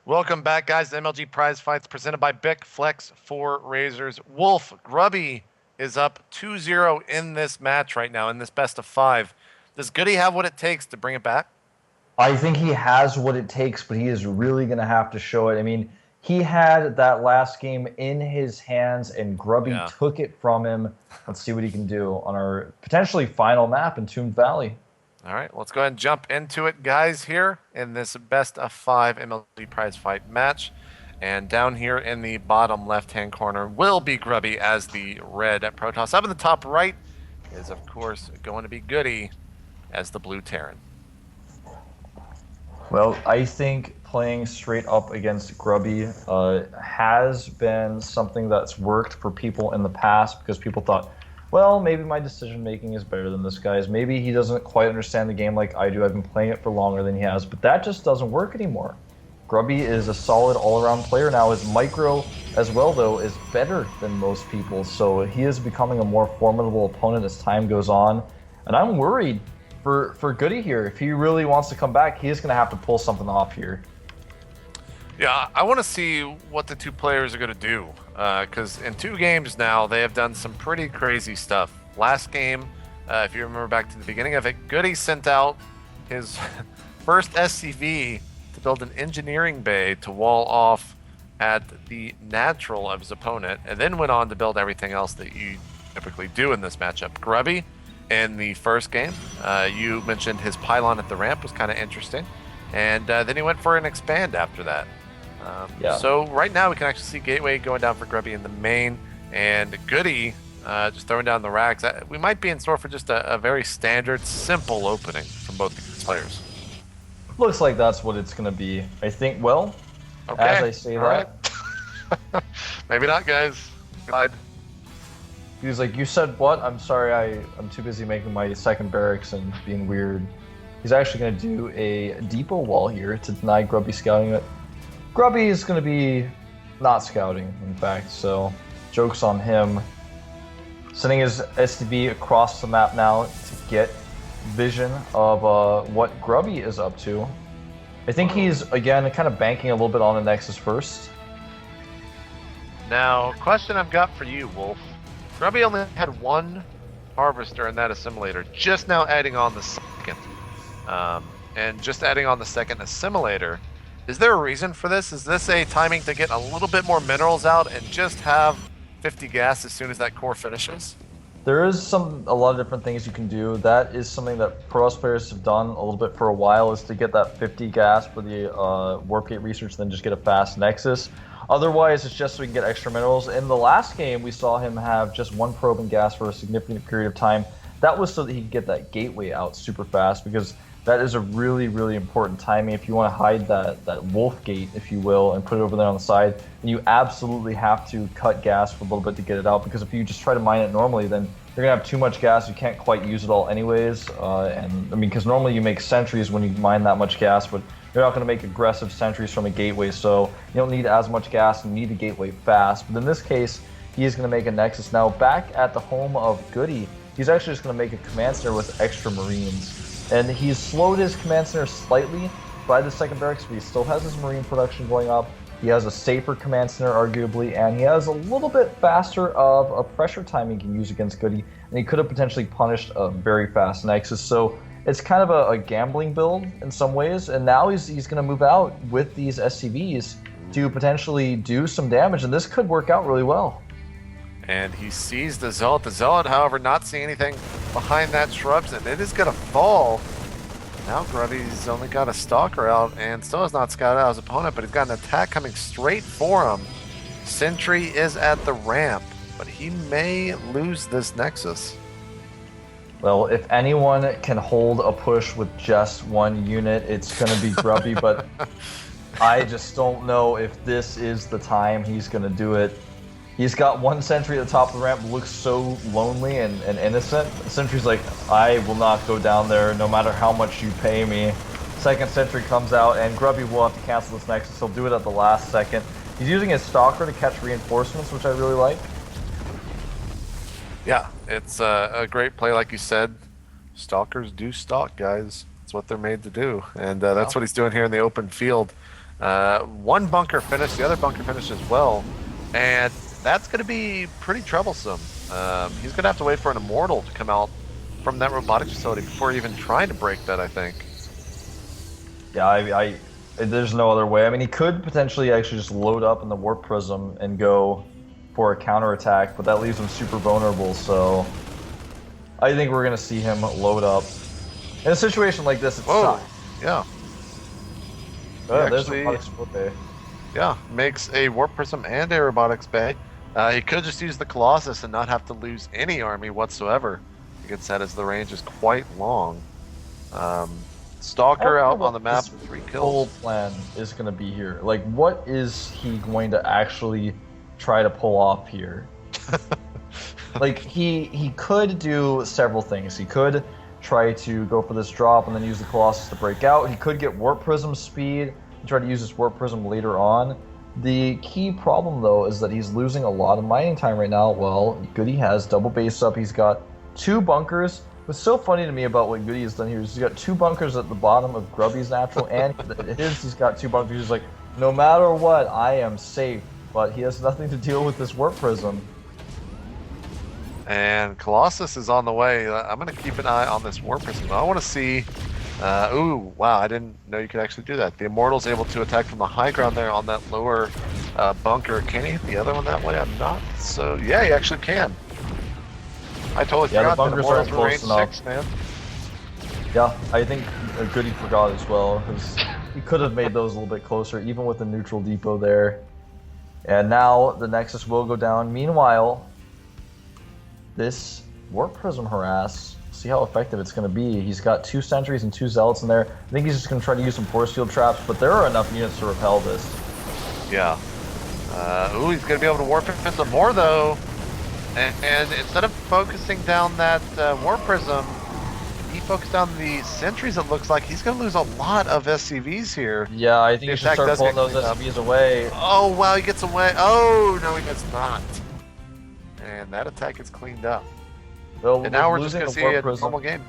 Welcome back, guys, to MLG Prizefights presented by BIC Flex4 Razors. Wolf, Grubby is up 2-0 in this match right now, in this best of 5. Does Goody have what it takes to bring it back? I think he has what it takes, but he is really going to have to show it. I mean, he had that last game in his hands, and Grubby Yeah. took it from him. Let's see what he can do on our potentially final map in Tomb Valley. All right, let's go ahead and jump into it, guys, here in this best of 5 MLG Prize Fight match. And down here in the bottom left-hand corner will be Grubby as the red Protoss. Up in the top right is, of course, going to be Goody as the blue Terran. Well, I think playing straight up against Grubby has been something that's worked for people in the past because people thought, well, maybe my decision making is better than this guy's. Maybe he doesn't quite understand the game like I do. I've been playing it for longer than he has, but that just doesn't work anymore. Grubby is a solid all-around player now. His micro as well, though, is better than most people, so he is becoming a more formidable opponent as time goes on. And I'm worried for Goody here. If he really wants to come back, he is going to have to pull something off here. Yeah, I want to see what the two players are going to do, because in 2 games now, they have done some pretty crazy stuff. Last game, if you remember back to the beginning of it, Goody sent out his first SCV to build an engineering bay to wall off at the natural of his opponent, and then went on to build everything else that you typically do in this matchup. Grubby, in the first game, you mentioned his pylon at the ramp was kind of interesting, and then he went for an expand after that. Yeah. So right now we can actually see Gateway going down for Grubby in the main, and Goody just throwing down the racks. We might be in store for just a very standard, simple opening from both these players. Looks like that's what it's going to be. I think, well, Okay. as I say All that, right. Maybe not, guys. Glide. he was like, you said what? I'm sorry, I'm too busy making my second barracks and being weird. He's actually going to do a depot wall here to deny Grubby scouting it. Grubby is going to be not scouting, in fact, so joke's on him. Sending his STV across the map now to get vision of what Grubby is up to. I think he's, again, kind of banking a little bit on the Nexus first. Now, question I've got for you, Wolf. Grubby only had 1 harvester in that assimilator, just now adding on the second. And just adding on the second assimilator. Is there a reason for this? Is this a timing to get a little bit more minerals out and just have 50 gas as soon as that core finishes? There is a lot of different things you can do. That is something that Pro players have done a little bit for a while, is to get that 50 gas for the Warp Gate research, then just get a fast Nexus. Otherwise, it's just so we can get extra minerals. In the last game, we saw him have just 1 probe and gas for a significant period of time. That was so that he could get that gateway out super fast, because that is a really, really important timing. If you want to hide that wolf gate, if you will, and put it over there on the side, then you absolutely have to cut gas for a little bit to get it out, because if you just try to mine it normally, then you're going to have too much gas. You can't quite use it all anyways. And I mean, because normally you make sentries when you mine that much gas, but you're not going to make aggressive sentries from a gateway, so you don't need as much gas. You need a gateway fast. But in this case, he is going to make a Nexus. Now, back at the home of Goody, he's actually just going to make a command center with extra Marines. And he's slowed his command center slightly by the second barracks, but he still has his Marine production going up. He has a safer command center, arguably, and he has a little bit faster of a pressure time he can use against Goody, and he could have potentially punished a very fast Nexus. So it's kind of a gambling build in some ways, and now he's going to move out with these SCVs to potentially do some damage, and this could work out really well. And he sees the Zealot. The Zealot, however, not seeing anything behind that shrubs, and it is going to fall. Now Grubby's only got a Stalker out and still has not scouted out his opponent, but he's got an attack coming straight for him. Sentry is at the ramp, but he may lose this Nexus. Well, if anyone can hold a push with just 1 unit, it's going to be Grubby, but I just don't know if this is the time he's going to do it. He's got 1 sentry at the top of the ramp, looks so lonely and innocent. The sentry's like, I will not go down there no matter how much you pay me. Second sentry comes out, and Grubby will have to cancel this Nexus. He'll do it at the last second. He's using his Stalker to catch reinforcements, which I really like. Yeah, it's a great play, like you said. Stalkers do stalk, guys. That's what they're made to do, and that's what he's doing here in the open field. One bunker finished, the other bunker finished as well, and that's going to be pretty troublesome. He's going to have to wait for an immortal to come out from that robotics facility before even trying to break that, I think. Yeah, there's no other way. I mean, he could potentially actually just load up in the warp prism and go for a counterattack, but that leaves him super vulnerable, so I think we're going to see him load up. In a situation like this, it sucks. Yeah. There's a robotics bay. Yeah, makes a warp prism and a robotics bay. He could just use the Colossus and not have to lose any army whatsoever. Against that, as the range is quite long. Stalker out on the map, 3 kills. Whole plan is going to be here. Like, what is he going to actually try to pull off here? Like, he could do several things. He could try to go for this drop and then use the Colossus to break out. He could get Warp Prism speed and try to use this Warp Prism later on. The key problem, though, is that he's losing a lot of mining time right now. Well, Goody has double base up. He's got 2 bunkers. What's so funny to me about what Goody has done here is he's got 2 bunkers at the bottom of Grubby's natural, and he's got 2 bunkers. He's like, no matter what, I am safe. But he has nothing to deal with this Warp Prism. And Colossus is on the way. I'm going to keep an eye on this Warp Prism. I want to see... ooh, wow, I didn't know you could actually do that. The Immortal's able to attack from the high ground there on that lower bunker. Can he hit the other one that way? I'm not so... Yeah, he actually can. I totally forgot the bunkers aren't close enough. 6, man. Yeah, I think Goody forgot as well. He could have made those a little bit closer, even with the neutral depot there. And now the Nexus will go down. Meanwhile, this Warp Prism harass, see how effective it's going to be. He's got 2 sentries and 2 zealots in there. I think he's just going to try to use some force field traps, but there are enough units to repel this. Yeah. Ooh, he's going to be able to warp it some more, though. And instead of focusing down that Warp Prism, he focused on the sentries, it looks like. He's going to lose a lot of SCVs here. Yeah, I think he should start pulling those SCVs away. Oh, wow, he gets away. Oh, no, he does not. And that attack gets cleaned up. Well, and now we're just going to see a normal game.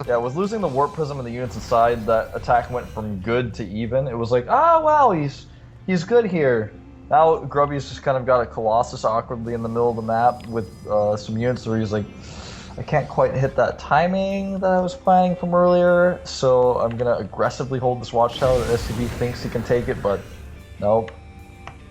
Yeah, with losing the Warp Prism and the units inside, that attack went from good to even. It was like, wow, he's good here. Now Grubby's just kind of got a Colossus awkwardly in the middle of the map with some units where he's like, I can't quite hit that timing that I was planning from earlier, so I'm going to aggressively hold this Watchtower. The SCV thinks he can take it, but nope.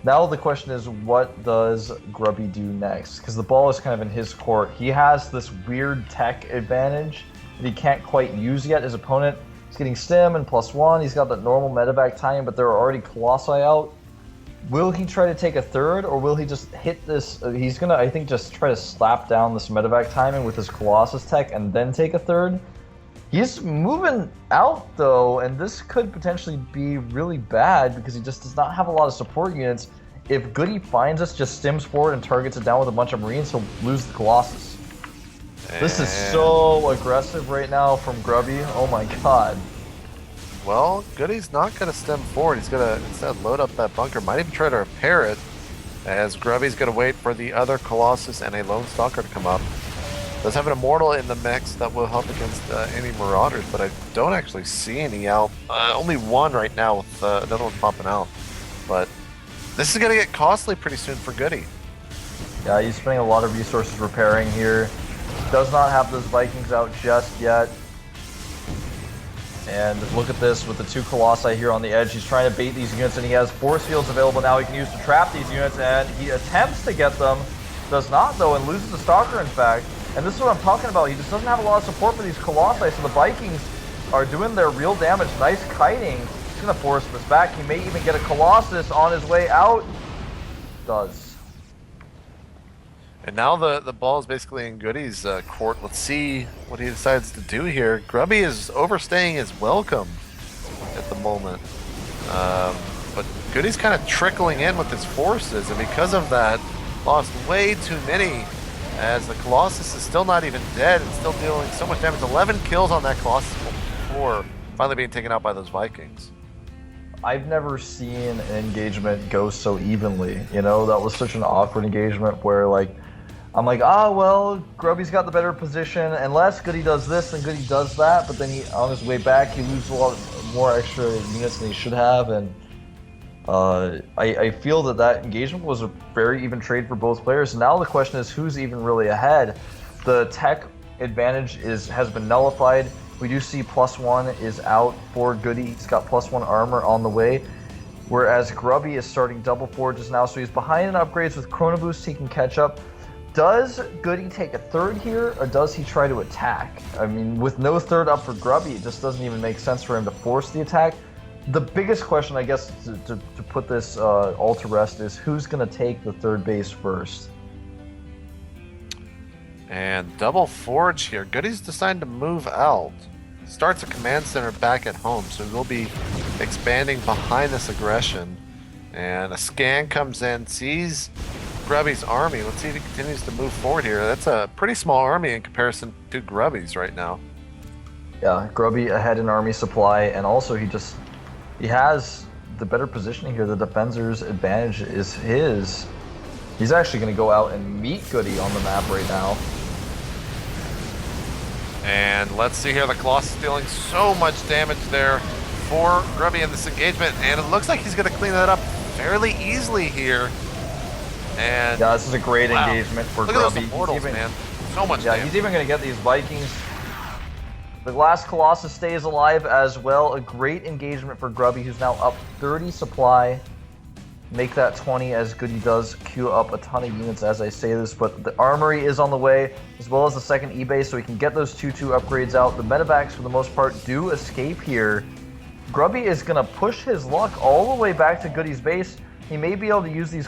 Now the question is, what does Grubby do next? Because the ball is kind of in his court. He has this weird tech advantage that he can't quite use yet. His opponent is getting stim and +1. He's got that normal medevac time, but there are already Colossi out. Will he try to take a third, or will he just hit this? He's going to, I think, just try to slap down this medevac timing with his Colossus tech and then take a third. He's moving out, though, and this could potentially be really bad because he just does not have a lot of support units. If Goody finds us, just stims forward and targets it down with a bunch of Marines, he'll lose the Colossus. This is so aggressive right now from Grubby. Oh my god. Well, Goody's not going to stem forward. He's going to instead load up that bunker. Might even try to repair it, as Grubby's going to wait for the other Colossus and a Lone Stalker to come up. Does have an Immortal in the mix that will help against any Marauders, but I don't actually see any out. Only one right now with another one popping out. But this is going to get costly pretty soon for Goody. Yeah, he's spending a lot of resources repairing here. Does not have those Vikings out just yet. And look at this with the 2 Colossi here on the edge. He's trying to bait these units, and he has force fields available now he can use to trap these units, and he attempts to get them. Does not, though, and loses the Stalker, in fact. And this is what I'm talking about. He just doesn't have a lot of support for these Colossi, so the Vikings are doing their real damage. Nice kiting. He's going to force this back. He may even get a Colossus on his way out. Does. And now the ball is basically in Goody's court. Let's see what he decides to do here. Grubby is overstaying his welcome at the moment. But Goody's kind of trickling in with his forces, and because of that, lost way too many, as the Colossus is still not even dead and still dealing so much damage. 11 kills on that Colossus before finally being taken out by those Vikings. I've never seen an engagement go so evenly. You know, that was such an awkward engagement where, like, I'm like, well, Grubby's got the better position, unless Goody does this and Goody does that, but then he, on his way back, he loses a lot more extra units than he should have, and I feel that engagement was a very even trade for both players. Now the question is who's even really ahead. The tech advantage has been nullified. We do see +1 is out for Goody. He's got +1 armor on the way. Whereas Grubby is starting double forges now, so he's behind in upgrades with Chrono Boost. He can catch up. Does Goody take a third here, or does he try to attack? I mean, with no third up for Grubby, it just doesn't even make sense for him to force the attack. The biggest question, I guess, to put this all to rest is who's going to take the third base first? And double forge here. Goody's deciding to move out. Starts a command center back at home, so we'll be expanding behind this aggression. And a scan comes in, sees Grubby's army. Let's see if he continues to move forward here. That's a pretty small army in comparison to Grubby's right now. Yeah, Grubby ahead in army supply, and also he has the better positioning here. The defender's advantage is his. He's actually going to go out and meet Goody on the map right now. And let's see here, the Colossus dealing so much damage there for Grubby in this engagement, and it looks like he's going to clean that up fairly easily here. And yeah, this is a great engagement for Look Grubby. At those immortals, man. So much damage. He's even going to get these Vikings. The last Colossus stays alive as well. A great engagement for Grubby, who's now up 30 supply. Make that 20 as Goody does queue up a ton of units as I say this, but the armory is on the way, as well as the second E-base, so we can get those 2-2 upgrades out. The medevacs, for the most part, do escape here. Grubby is going to push his luck all the way back to Goody's base. He may be able to use this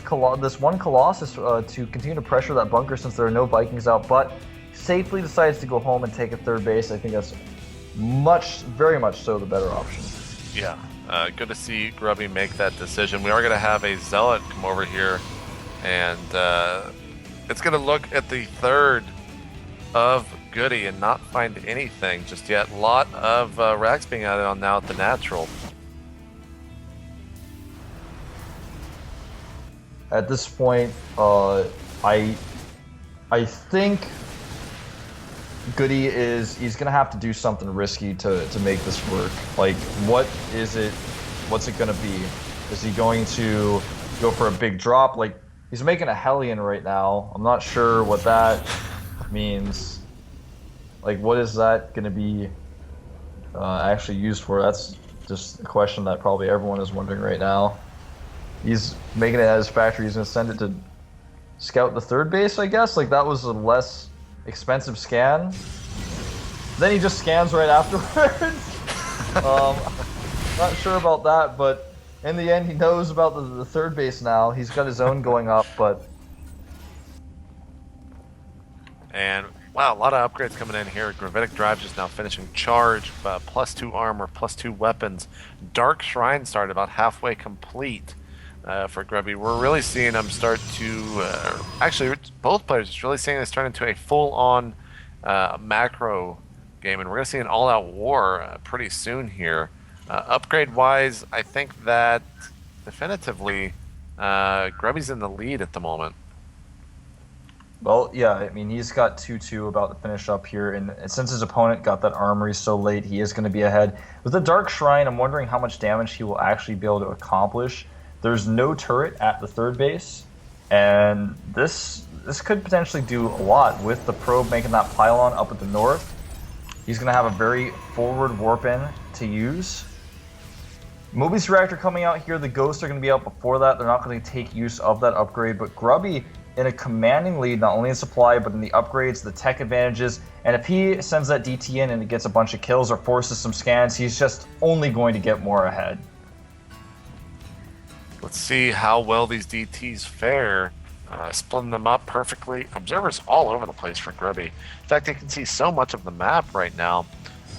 one Colossus to continue to pressure that bunker since there are no Vikings out, but safely decides to go home and take a third base. I think that's very much so the better option. Yeah. Good to see Grubby make that decision. We are going to have a Zealot come over here, and it's going to look at the third of Goody and not find anything just yet. A lot of racks being added on now at the natural. At this point, I think Goody he's gonna have to do something risky to make this work. Like, what's it gonna be? Is he going to go for a big drop? Like, he's making a Hellion right now. I'm not sure what that means. Like, what is that gonna be actually used for? That's just a question that probably everyone is wondering right now. He's making it at his factory. He's gonna send it to scout the third base, I guess. Like, that was a less expensive scan. Then he just scans right afterwards. Not sure about that, but in the end, he knows about the third base now. He's got his own going up, but. And wow, a lot of upgrades coming in here. Gravitic Drive just now finishing charge, +2 armor, +2 weapons. Dark Shrine started about halfway complete. For Grubby, we're really seeing him start to actually both players just really seeing this turn into a full-on macro game, and we're gonna see an all-out war pretty soon here. Upgrade-wise, I think that definitively Grubby's in the lead at the moment. Well, yeah, I mean, he's got 2-2 about to finish up here, and since his opponent got that armory so late, he is going to be ahead. With the Dark Shrine, I'm wondering how much damage he will actually be able to accomplish. There's no turret at the third base, and this could potentially do a lot with the probe making that pylon up at the north. He's going to have a very forward warp in to use. Mobius Reactor coming out here, the Ghosts are going to be out before that. They're not going to take use of that upgrade, but Grubby in a commanding lead, not only in supply, but in the upgrades, the tech advantages, and if he sends that DT in and it gets a bunch of kills or forces some scans, he's just only going to get more ahead. Let's see how well these DTs fare. Splitting them up perfectly. Observers all over the place for Grubby. In fact, you can see so much of the map right now.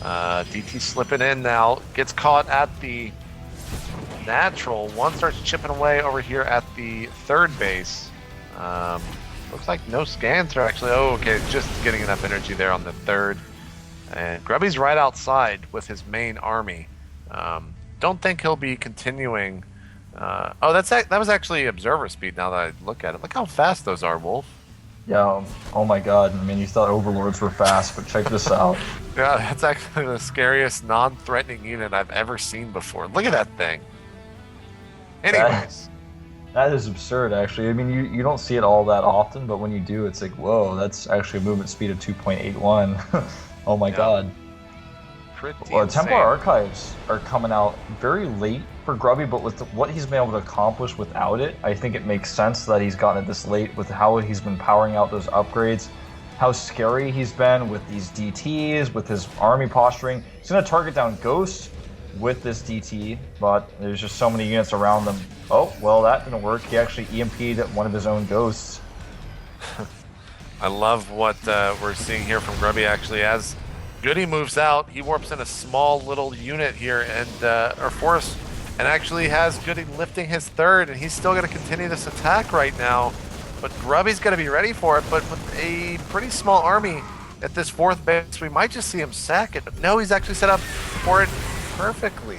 DT slipping in now. Gets caught at the natural. One starts chipping away over here at the third base. Looks like no scans are actually. Oh, okay. Just getting enough energy there on the third. And Grubby's right outside with his main army. Don't think he'll be continuing. Oh, that was actually observer speed now that I look at it. Look how fast those are, Wolf. Yeah, oh my god. I mean, you thought Overlords were fast, but check this out. Yeah, that's actually the scariest non-threatening unit I've ever seen before. Look at that thing. That Anyways, that is absurd, actually. I mean, you don't see it all that often, but when you do, it's like, whoa, that's actually a movement speed of 2.81. Oh my yeah, God. pretty Well, Templar insane. Archives are coming out very late for Grubby, but with what he's been able to accomplish without it, I think it makes sense that he's gotten it this late with how he's been powering out those upgrades, how scary he's been with these DTs, with his army posturing. He's going to target down Ghosts with this DT, but there's just so many units around them. Oh, well, that didn't work. He actually EMP'd one of his own Ghosts. I love what we're seeing here from Grubby actually. As Goody moves out, he warps in a small little unit here and or force, and actually has Goody lifting his third, and he's still going to continue this attack right now. But Grubby's going to be ready for it. But with a pretty small army at this fourth base, we might just see him sack it. But no, he's actually set up for it perfectly.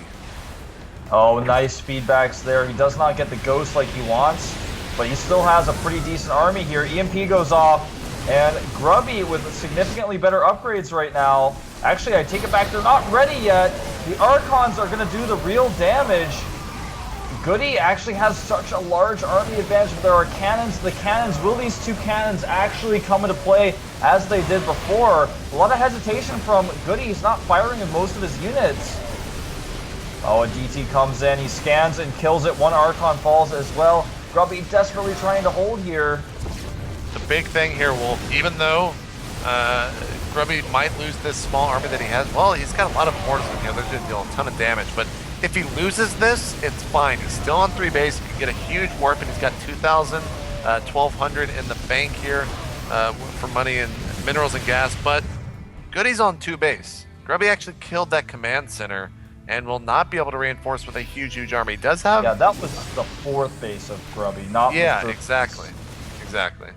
Oh, nice feedbacks there. He does not get the Ghost like he wants, but he still has a pretty decent army here. EMP goes off, and Grubby with significantly better upgrades right now. Actually, I take it back. They're not ready yet. The Archons are going to do the real damage. Goody actually has such a large army advantage, but there are cannons. The cannons, will these two cannons actually come into play as they did before? A lot of hesitation from Goody. He's not firing in most of his units. Oh, a DT comes in. He scans and kills it. One Archon falls as well. Grubby desperately trying to hold here. The big thing here, Wolf, even though Grubby might lose this small army that he has, well, he's got a lot of mortars in here. They're going to deal a ton of damage. But if he loses this, it's fine. He's still on 3 base. He can get a huge warp, and he's got 2,000, 1,200 in the bank here for money and minerals and gas. But Goody's on 2 base. Grubby actually killed that command center and will not be able to reinforce with a huge army. He does have... Yeah, that was the 4th base of Grubby, not the Yeah, 3rd exactly. base. Exactly.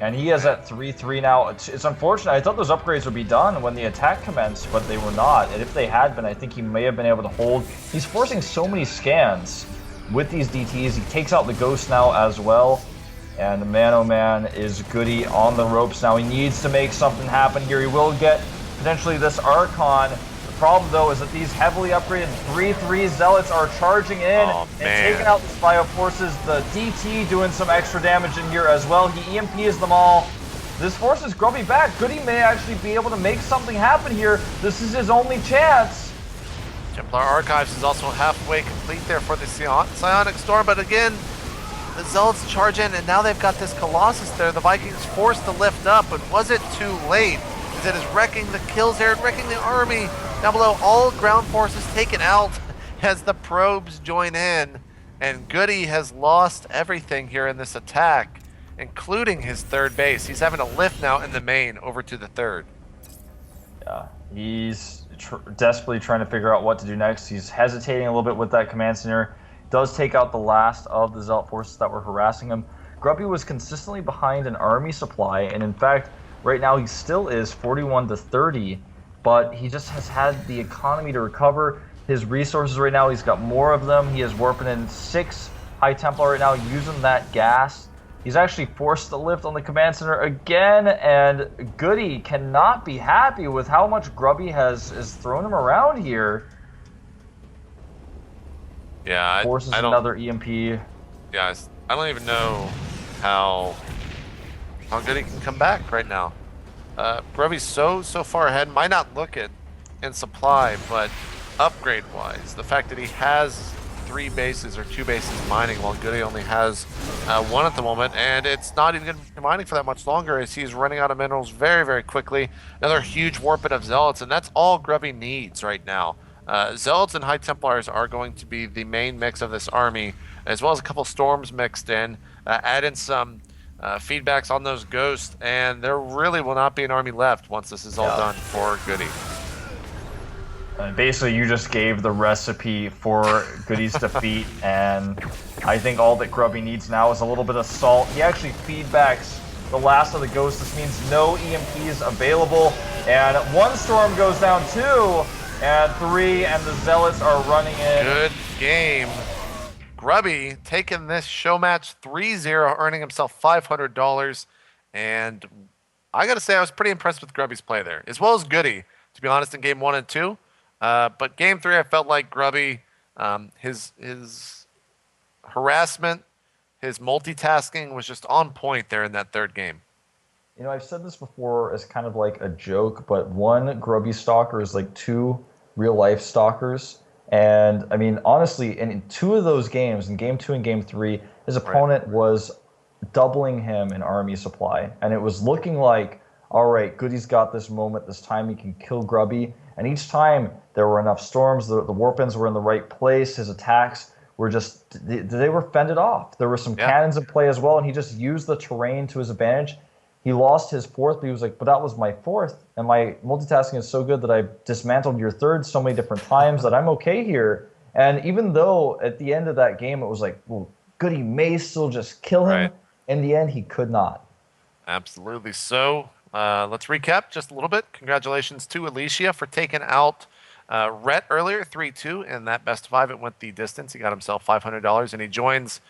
And he is at 3-3 now. It's unfortunate. I thought those upgrades would be done when the attack commenced, but they were not. And if they had been, I think he may have been able to hold. He's forcing so many scans with these DTs. He takes out the Ghost now as well. And man, oh man, is Goody on the ropes now. He needs to make something happen here. He will get potentially this Archon. The problem, though, is that these heavily upgraded 3-3 Zealots are charging in and taking out the Spyo forces. The DT doing some extra damage in here as well. He EMPs them all. This forces Grubby back. Goody may actually be able to make something happen here. This is his only chance. Templar Archives is also halfway complete there for the Psionic Storm, but again, the Zealots charge in, and now they've got this Colossus there. The Vikings forced to lift up, but was it too late? As it is wrecking the kills there, wrecking the army. Down below, all ground forces taken out as the probes join in, and Goody has lost everything here in this attack, including his 3rd base. He's having to lift now in the main over to the 3rd. Yeah, he's desperately trying to figure out what to do next. He's hesitating a little bit with that command center. Does take out the last of the Zealot forces that were harassing him. Grubby was consistently behind an army supply, and in fact, right now he still is 41-30, but he just has had the economy to recover. His resources right now, he's got more of them. He is warping in 6 High Templar right now using that gas. He's actually forced to lift on the command center again, and Goody cannot be happy with how much Grubby has thrown him around here. Yeah, Forces I don't... another EMP. Yeah, I don't even know how Goody can come back right now. Grubby's so far ahead. Might not look it in supply, but upgrade-wise, the fact that he has 3 bases or 2 bases mining while Goody only has 1 at the moment, and it's not even going to be mining for that much longer as he's running out of minerals very quickly. Another huge warping of Zealots, and that's all Grubby needs right now. Zealots and High Templars are going to be the main mix of this army, as well as a couple Storms mixed in. Add in some feedbacks on those Ghosts, and there really will not be an army left once this is all done for Goody. Basically, you just gave the recipe for Goody's defeat, and I think all that Grubby needs now is a little bit of salt. He actually feedbacks the last of the Ghosts. This means no EMPs available, and 1 Storm goes down, 2, and 3, and the Zealots are running in. Good game. Grubby taking this show match 3-0, earning himself $500, and I gotta say I was pretty impressed with Grubby's play there, as well as Goody, to be honest, in game 1 and 2. But game 3, I felt like Grubby, his harassment, his multitasking was just on point there in that third game. You know, I've said this before as kind of like a joke, but one Grubby stalker is like two real life stalkers. And I mean, honestly, in two of those games, in game two and game three, his Right. opponent was doubling him in army supply. And it was looking like, all right, Goody's got this moment. This time he can kill Grubby. And each time there were enough storms, the warpins were in the right place. His attacks were just, they were fended off. There were some Yeah. cannons in play as well. And he just used the terrain to his advantage. He lost his fourth, but he was like, but that was my fourth. And my multitasking is so good that I dismantled your third so many different times that I'm okay here. And even though at the end of that game, it was like, well, Goody may still just kill him. Right. In the end, he could not. Absolutely. So let's recap just a little bit. Congratulations to Alicia for taking out Rhett earlier, 3-2. In that best of five, it went the distance. He got himself $500, and he joins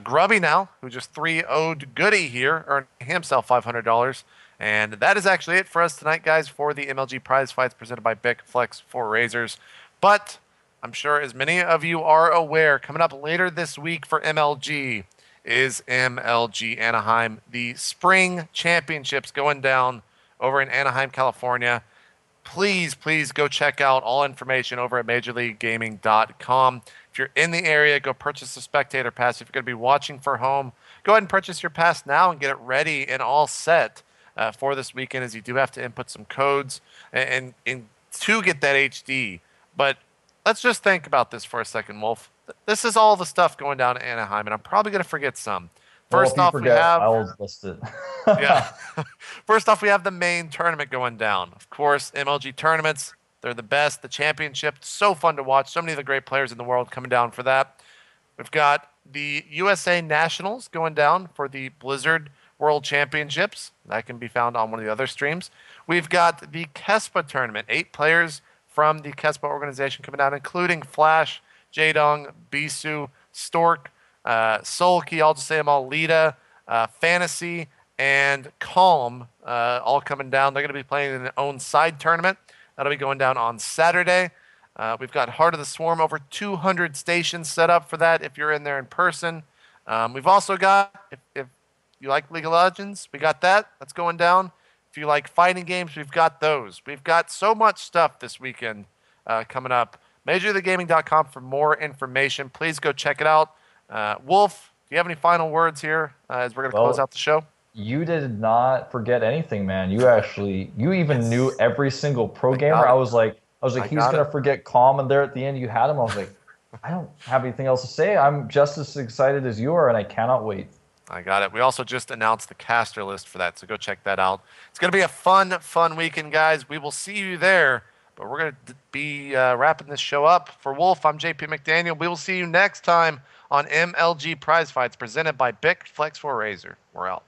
Grubby now, who just 3-0'd Goody here, earning himself $500. And that is actually it for us tonight, guys, for the MLG Prize Fights presented by BIC Flex4 Razors. But I'm sure as many of you are aware, coming up later this week for MLG is MLG Anaheim. The spring championships going down over in Anaheim, California. Please, please go check out all information over at MajorLeagueGaming.com. If you're in the area, go purchase the spectator pass. If you're going to be watching for home, go ahead and purchase your pass now and get it ready and all set for this weekend, as you do have to input some codes and to get that HD. But let's just think about this for a second, Wolf. This is all the stuff going down in Anaheim, and I'm probably going to forget some. Well, First if you off, we forget, have I'll list it. yeah. First off, we have the main tournament going down. Of course, MLG tournaments, they're the best. The championship, so fun to watch. So many of the great players in the world coming down for that. We've got the USA Nationals going down for the Blizzard World Championships. That can be found on one of the other streams. We've got the Kespa tournament. 8 players from the Kespa organization coming down, including Flash, Jaedong, Bisu, Stork, Sulky, I'll just say them all, Lita, Fantasy, and Calm, all coming down. They're going to be playing in their own side tournament. That'll be going down on Saturday. We've got Heart of the Swarm, over 200 stations set up for that if you're in there in person. We've also got, if you like League of Legends, we got that. That's going down. If you like fighting games, we've got those. We've got so much stuff this weekend coming up. MajorLeagueGaming.com for more information. Please go check it out. Wolf, do you have any final words here as we're going to close out the show? You did not forget anything, man. You even knew every single pro gamer. got it. I was like, he's got gonna it. forget Calm, and there at the end you had him. I was like, I don't have anything else to say. I'm just as excited as you are, and I cannot wait. I got it. We also just announced the caster list for that, so go check that out. It's going to be a fun, fun weekend, guys. We will see you there, but we're going to be wrapping this show up. For Wolf, I'm JP McDaniel. We will see you next time on MLG Prize Fights presented by BIC Flex4 Razor. We're out.